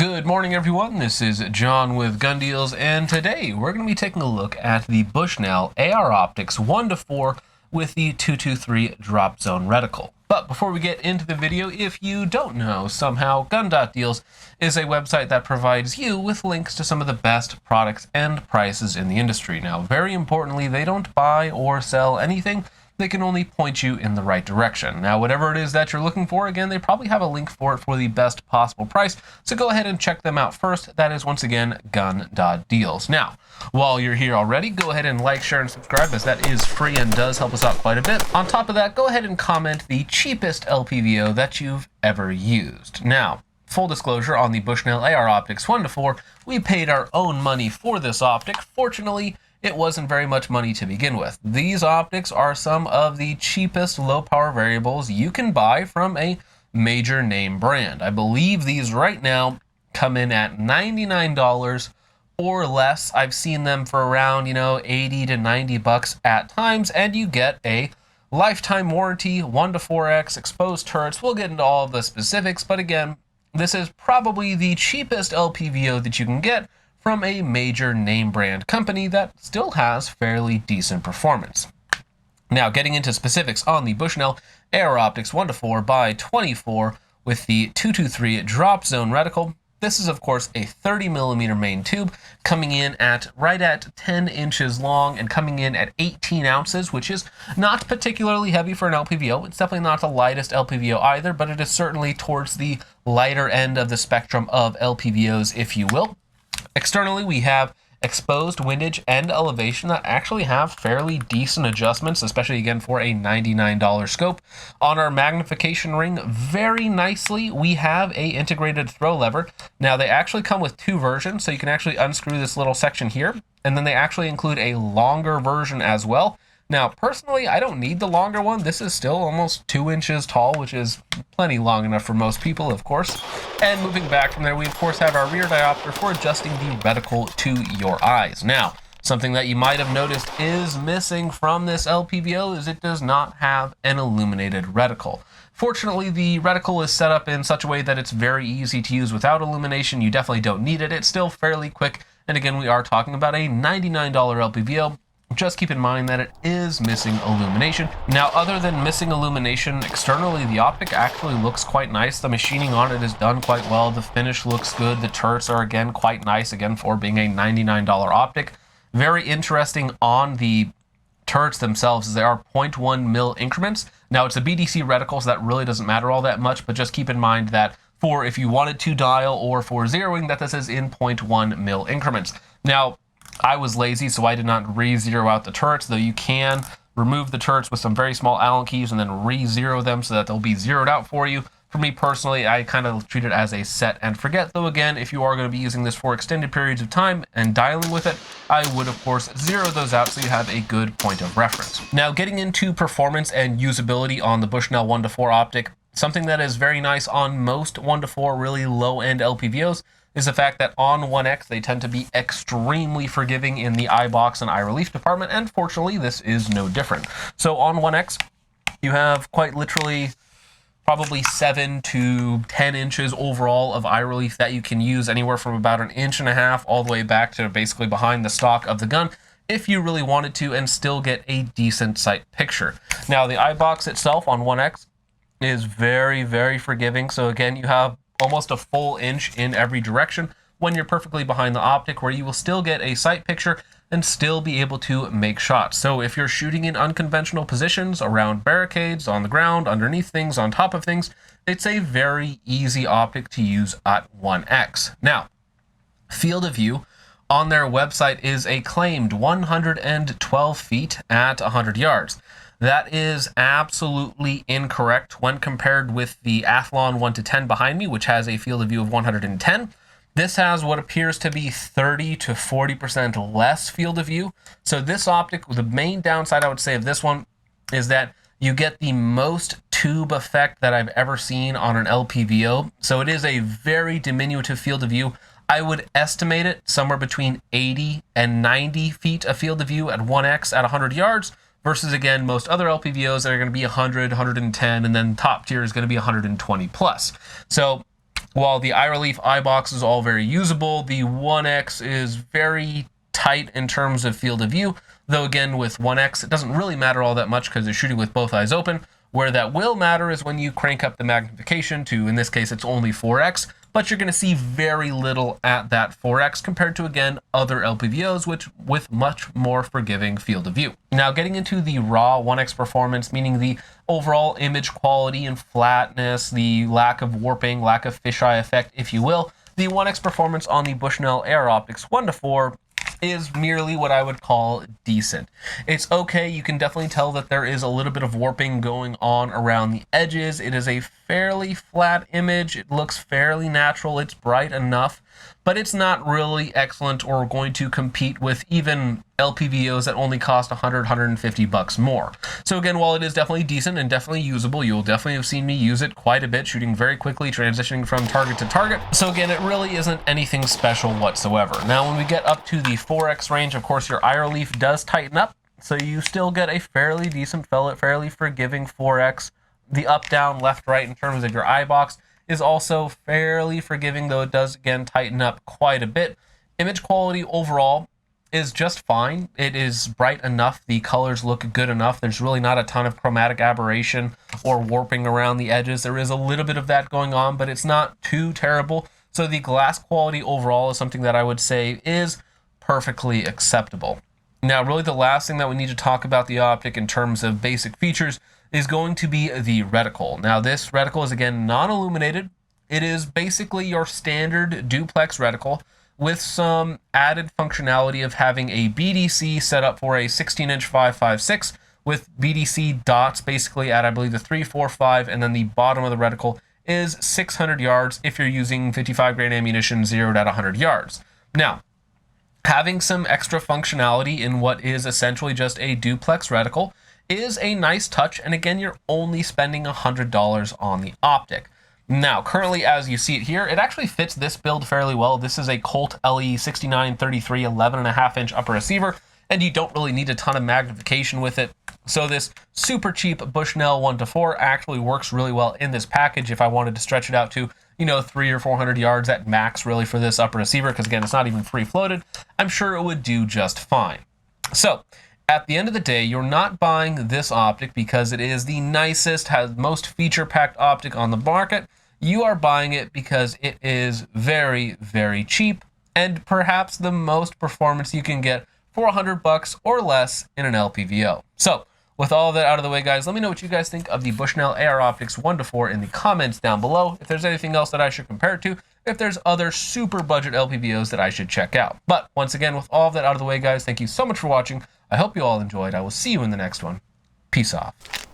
Good morning, everyone. This is John with Gun Deals, and today we're going to be taking a look at the Bushnell AR Optics 1:4 with the 223 Dropzone reticle. But before we get into the video, if you don't know, somehow Gun.Deals is a website that provides you with links to some of the best products and prices in the industry. Now, very importantly, they don't buy or sell anything. They can only point you in the right direction. Now, whatever it is that you're looking for, again, they probably have a link for it for the best possible price. So go ahead and check them out first. That is, once again, Gun.Deals. Now, while you're here already, go ahead and like, share, and subscribe, as that is free and does help us out quite a bit. On top of that, go ahead and comment the cheapest LPVO that you've ever used. Now, full disclosure, on the Bushnell AR Optics 1:4, we paid our own money for this optic. Fortunately, it wasn't very much money to begin with. These optics are some of the cheapest low power variables you can buy from a major name brand. I believe these right now come in at $99 or less. I've seen them for around, $80 to $90 at times, and you get a lifetime warranty, 1-4x, exposed turrets. We'll get into all of the specifics, but again, this is probably the cheapest LPVO that you can get from a major name brand company that still has fairly decent performance. Now, getting into specifics on the Bushnell AR Optics 1:4x24 with the 223 Dropzone reticle. This is, of course, a 30mm main tube coming in at right at 10 inches long and coming in at 18 ounces, which is not particularly heavy for an LPVO. It's definitely not the lightest LPVO either, but it is certainly towards the lighter end of the spectrum of LPVOs, if you will. Externally, we have exposed windage and elevation that actually have fairly decent adjustments, especially again for a $99 scope. On our magnification ring, very nicely, we have a integrated throw lever. Now, they actually come with two versions, so you can actually unscrew this little section here, and then they actually include a longer version as well. Now, personally, I don't need the longer one. This is still almost 2 inches tall, which is plenty long enough for most people, of course. And moving back from there, we, of course, have our rear diopter for adjusting the reticle to your eyes. Now, something that you might have noticed is missing from this LPVO is it does not have an illuminated reticle. Fortunately, the reticle is set up in such a way that it's very easy to use without illumination. You definitely don't need it. It's still fairly quick. And again, we are talking about a $99 LPVO. Just keep in mind that it is missing illumination. Now, other than missing illumination, externally, the optic actually looks quite nice. The machining on it is done quite well. The finish looks good. The turrets are, again, quite nice, again, for being a $99 optic. Very interesting on the turrets themselves is they are 0.1 mil increments. Now, it's a BDC reticle, so that really doesn't matter all that much, but just keep in mind that for if you wanted to dial or for zeroing, that this is in 0.1 mil increments. Now, I was lazy, so I did not re-zero out the turrets, though you can remove the turrets with some very small Allen keys and then re-zero them so that they'll be zeroed out for you. For me personally, I kind of treat it as a set and forget, though again, if you are going to be using this for extended periods of time and dialing with it, I would, of course, zero those out so you have a good point of reference. Now, getting into performance and usability on the Bushnell 1:4 optic, something that is very nice on most 1:4 really low-end LPVOs is the fact that on 1X, they tend to be extremely forgiving in the eye box and eye relief department, and fortunately, this is no different. So on 1X, you have quite literally probably 7 to 10 inches overall of eye relief that you can use, anywhere from about 1.5 inches all the way back to basically behind the stock of the gun, if you really wanted to, and still get a decent sight picture. Now, the eye box itself on 1X is very, very forgiving. So again, you have almost a full inch in every direction when you're perfectly behind the optic, where you will still get a sight picture and still be able to make shots. So if you're shooting in unconventional positions, around barricades, on the ground, underneath things, on top of things, it's a very easy optic to use at 1X. Now, field of view on their website is a claimed 112 feet at 100 yards. That is absolutely incorrect when compared with the Athlon 1-10 behind me, which has a field of view of 110. This has what appears to be 30 to 40% less field of view. So this optic, the main downside I would say of this one is that you get the most tube effect that I've ever seen on an LPVO. So it is a very diminutive field of view. I would estimate it somewhere between 80 and 90 feet of field of view at 1X at 100 yards. Versus, again, most other LPVOs that are going to be 100, 110, and then top tier is going to be 120 plus. So While the eye relief eye box is all very usable, the 1X is very tight in terms of field of view, though again with 1X it doesn't really matter all that much because they're shooting with both eyes open. Where that will matter is when you crank up the magnification to, in this case it's only 4X, but you're going to see very little at that 4X compared to, again, other LPVOs which with much more forgiving field of view. Now getting into the raw 1X performance, meaning the overall image quality and flatness, the lack of warping, lack of fisheye effect, if you will, the 1X performance on the Bushnell AR Optics 1-4 is merely what I would call decent. It's okay. You can definitely tell that there is a little bit of warping going on around the edges. It is a fairly flat image. It looks fairly natural. It's bright enough, but it's not really excellent or going to compete with even LPVOs that only cost $100-$150 more. So again, while it is definitely decent and definitely usable, you'll definitely have seen me use it quite a bit, shooting very quickly, transitioning from target to target. So again, it really isn't anything special whatsoever. Now, when we get up to the 4X range, of course, your eye relief does tighten up, so you still get a fairly decent, fairly forgiving 4X. The up, down, left, right in terms of your eye box is also fairly forgiving, though it does again tighten up quite a bit. Image quality overall is just fine. It is bright enough. The colors look good enough. There's really not a ton of chromatic aberration or warping around the edges. There is a little bit of that going on, but it's not too terrible. So the glass quality overall is something that I would say is perfectly acceptable. Now, really the last thing that we need to talk about the optic in terms of basic features is going to be the reticle. Now, this reticle is again non-illuminated. It is basically your standard duplex reticle with some added functionality of having a BDC set up for a 16-inch 5.56 with BDC dots basically at, I believe, the 3, 4, 5, and then the bottom of the reticle is 600 yards if you're using 55 grain ammunition zeroed at 100 yards. Now, having some extra functionality in what is essentially just a duplex reticle is a nice touch, and again, you're only spending $100 on the optic. Now, currently, as you see it here, it actually fits this build fairly well. This is a Colt LE 6933 11.5-inch upper receiver, and you don't really need a ton of magnification with it. So this super cheap Bushnell 1-4 actually works really well in this package if I wanted to stretch it out to, 300 or 400 yards at max really for this upper receiver, because again, it's not even free floated. I'm sure it would do just fine. So at the end of the day, you're not buying this optic because it is the nicest, has most feature-packed optic on the market. You are buying it because it is very, very cheap and perhaps the most performance you can get for $100 or less in an LPVO. So with all of that out of the way, guys, let me know what you guys think of the Bushnell AR Optics 1-4 in the comments down below. If there's anything else that I should compare it to, if there's other super budget LPVOs that I should check out. But once again, with all of that out of the way, guys, thank you so much for watching. I hope you all enjoyed. I will see you in the next one. Peace off.